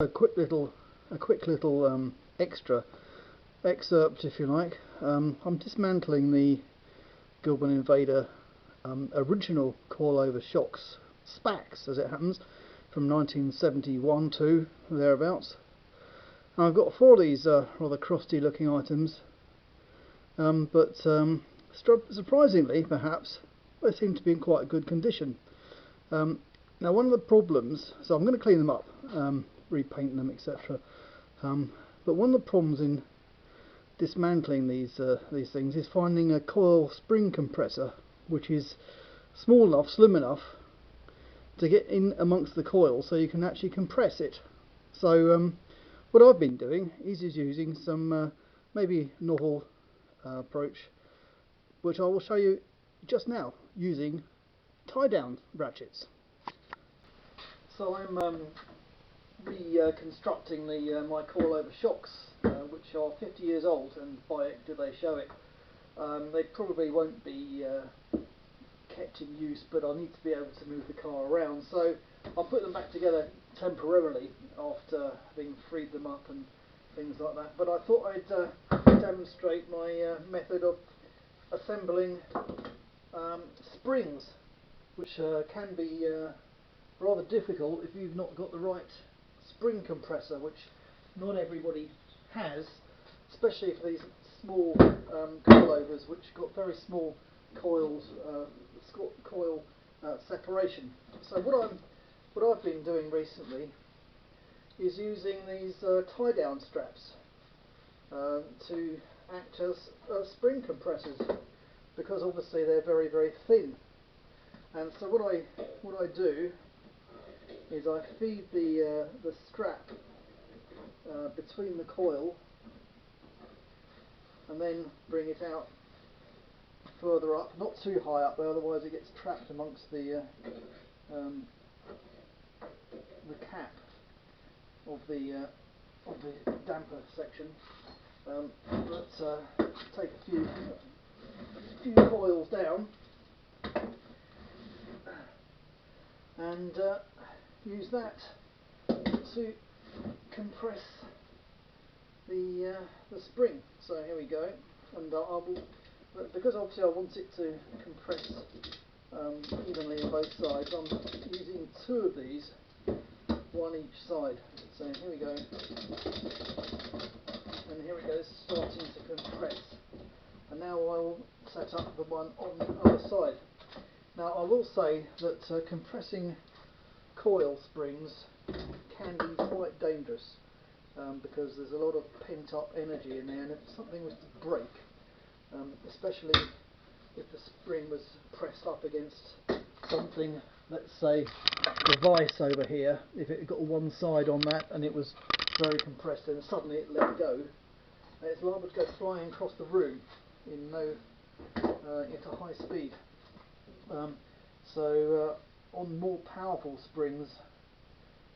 A quick little excerpt, if you like. I'm dismantling the Gilbern Invader original coilover shocks, SPACs as it happens, from 1971 to thereabouts. And I've got 4 of these rather crusty looking items, but surprisingly perhaps they seem to be in quite good condition. Now one of the problems, so I'm going to clean them up, repaint them, etc. But one of the problems in dismantling these things is finding a coil spring compressor which is small enough, slim enough to get in amongst the coil so you can actually compress it. So what I've been doing is using some maybe novel approach, which I will show you just now using tie down ratchets. So I'm reconstructing my coilover shocks, which are 50 years old, and by it do they show it. They probably won't be kept in use, but I need to be able to move the car around, so I'll put them back together temporarily after having freed them up and things like that. But I thought I'd demonstrate my method of assembling springs, which can be rather difficult if you've not got the right spring compressor, which not everybody has, especially for these small coilovers, which got very small coils, coil separation. So what I've been doing recently is using these tie down straps to act as spring compressors, because obviously they're very, very thin. And so what I do is I feed the strap between the coil and then bring it out further up, not too high up though, otherwise it gets trapped amongst the cap of the damper section. But take a few coils down and use that to compress the spring. So here we go, and I will, because obviously I want it to compress evenly on both sides, I'm using 2 of these, one each side. So here we go, and here it goes, starting to compress. And now I will set up the one on the other side. Now I will say that compressing coil springs can be quite dangerous, because there's a lot of pent up energy in there, and if something was to break, especially if the spring was pressed up against something, let's say the vise over here, if it got one side on that and it was very compressed and suddenly it let go, it's liable to go flying across the room in into high speed. On more powerful springs,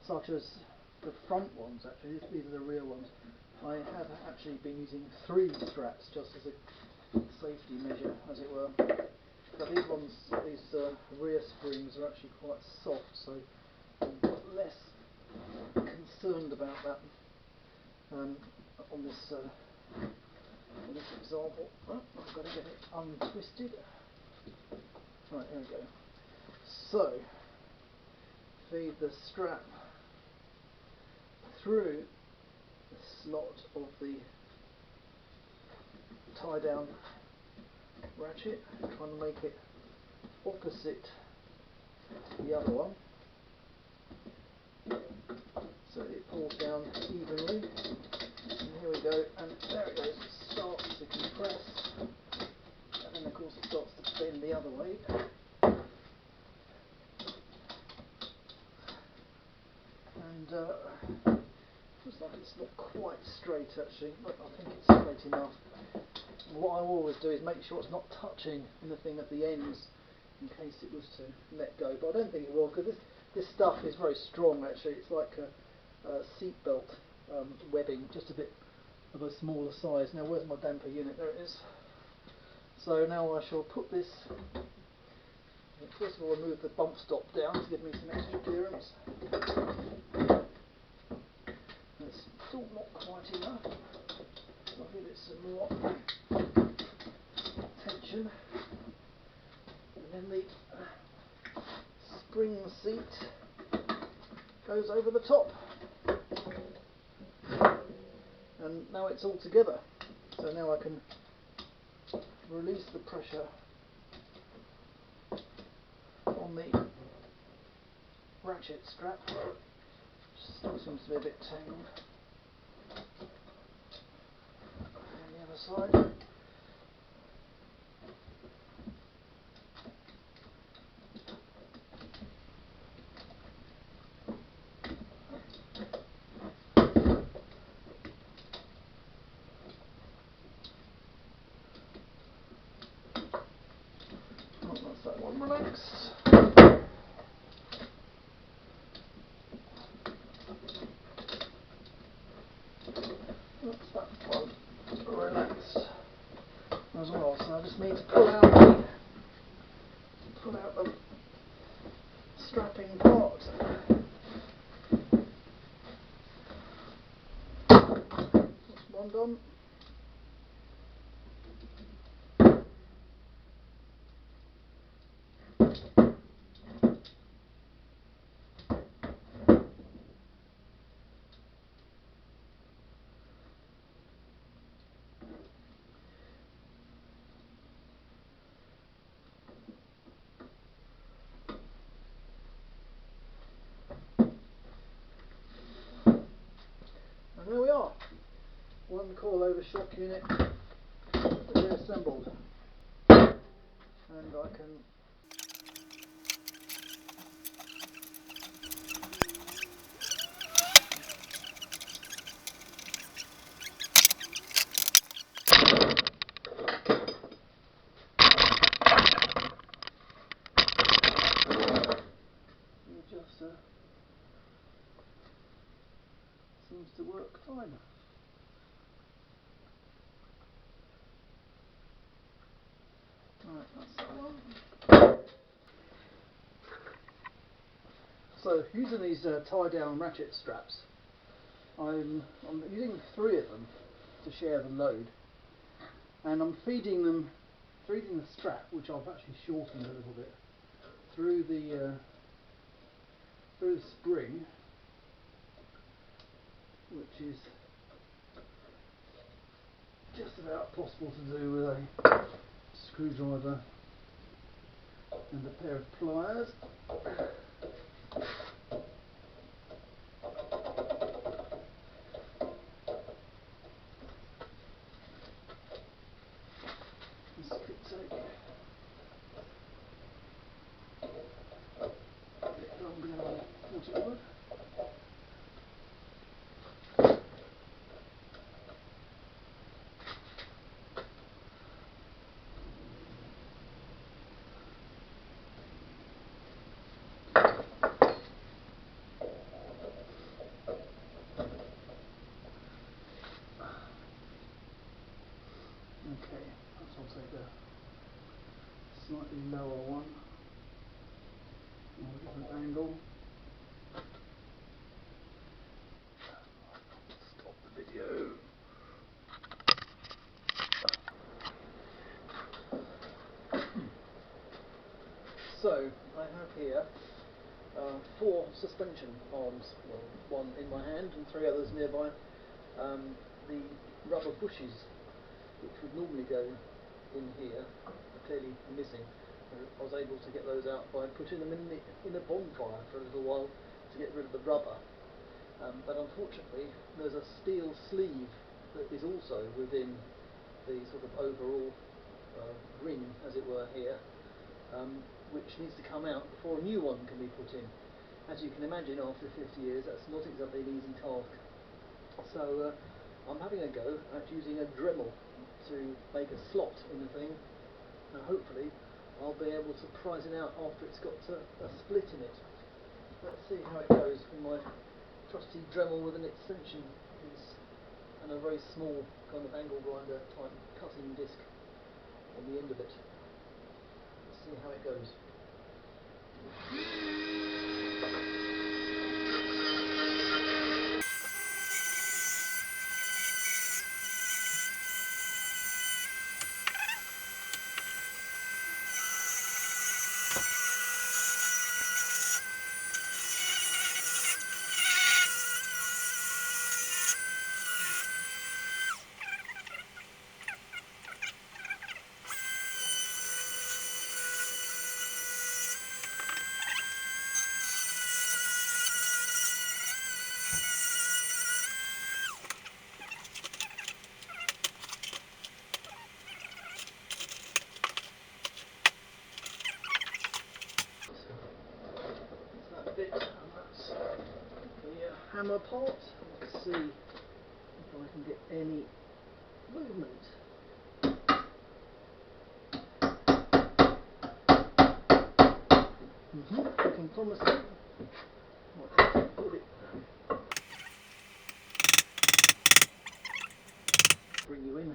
such as the front ones, actually these are the real ones, I have actually been using 3 straps just as a safety measure, as it were. But these rear springs are actually quite soft, so I'm less concerned about that on this example. Oh, I've got to get it untwisted. Right, here we go. So feed the strap through the slot of the tie down ratchet, trying to make it opposite the other one, so it pulls down evenly. And here we go, and there it goes, it starts to compress, and then of course it starts to bend the other way. And looks like it's not quite straight actually, but I think it's straight enough. What I always do is make sure it's not touching anything at the ends in case it was to let go, but I don't think it will, because this stuff is very strong actually. It's like a seatbelt webbing, just a bit of a smaller size. Now where's my damper unit? There it is. So now I shall put this, first of all remove the bump stop down to give me some extra clearance. it's still not quite enough. I'll give it some more tension. And then the spring seat goes over the top. And now it's all together. So now I can release the pressure on the ratchet strap, which still seems to be a bit tangled. And the other side. Oh, that's that one relaxed. That's that one relaxed as well. So I just need to pull out the strapping part. That's one done. And there we are. One coilover shock unit reassembled. And I can the adjuster seems to work fine. Right, that's that one. So using these tie down ratchet straps, I'm using 3 of them to share the load, and I'm feeding the strap, which I've actually shortened a little bit, through the spring, which is just about possible to do with a screwdriver and a pair of pliers. This could take a bit longer than I thought it would. Okay, perhaps I'll take a slightly lower one, or a different angle. Stop the video. So, I have here 4 suspension arms, well, one in my hand and 3 others nearby. The rubber bushes, which would normally go in here, are clearly missing. I was able to get those out by putting them in a bonfire for a little while to get rid of the rubber. But unfortunately, there's a steel sleeve that is also within the sort of overall ring, as it were, here, which needs to come out before a new one can be put in. As you can imagine, after 50 years, that's not exactly an easy task. So I'm having a go at using a Dremel to make a slot in the thing, and hopefully I'll be able to prize it out after it's got a split in it. Let's see how it goes with my trusty Dremel with an extension piece and a very small kind of angle grinder type cutting disc on the end of it. Let's see how it goes. hammer apart. Let's see if I can get any movement. Looking promising. Put it. Bring you in here.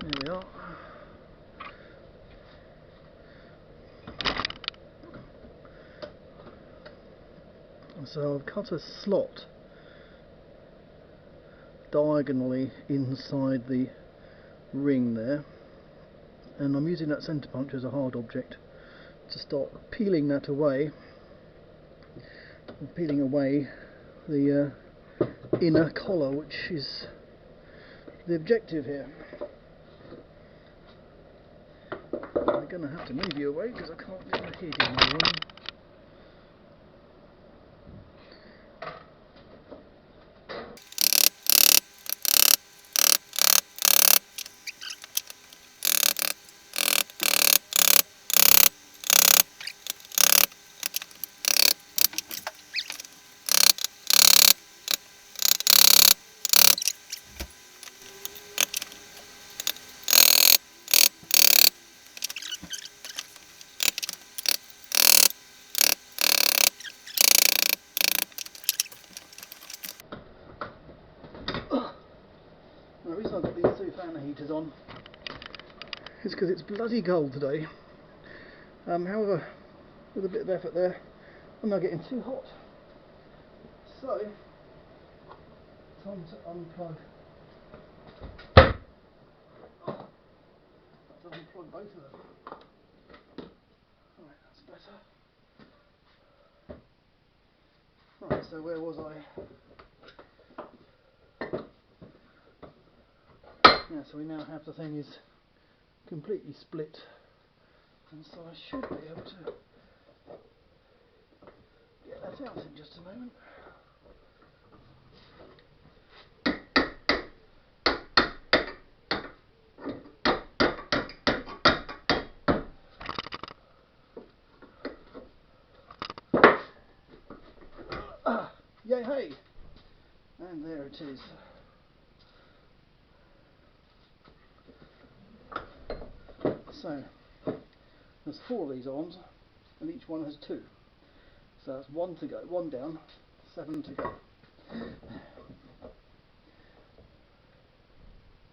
There we are. So I've cut a slot diagonally inside the ring there, and I'm using that centre punch as a hard object to start peeling that away, and peeling away the inner collar, which is the objective here. I'm going to have to move you away because I can't get my head in the room. The reason I've got these two fan heaters on is because it's bloody cold today. However, with a bit of effort there, I'm not getting too hot. So, time to unplug. To unplug both of them. Right, that's better. Right, so where was I? Yeah, so we now have the thing is completely split, and so I should be able to get that out in just a moment. Yay hey! And there it is. So, there's 4 of these arms, and each one has 2. So that's 1 to go, 1 down, 7 to go.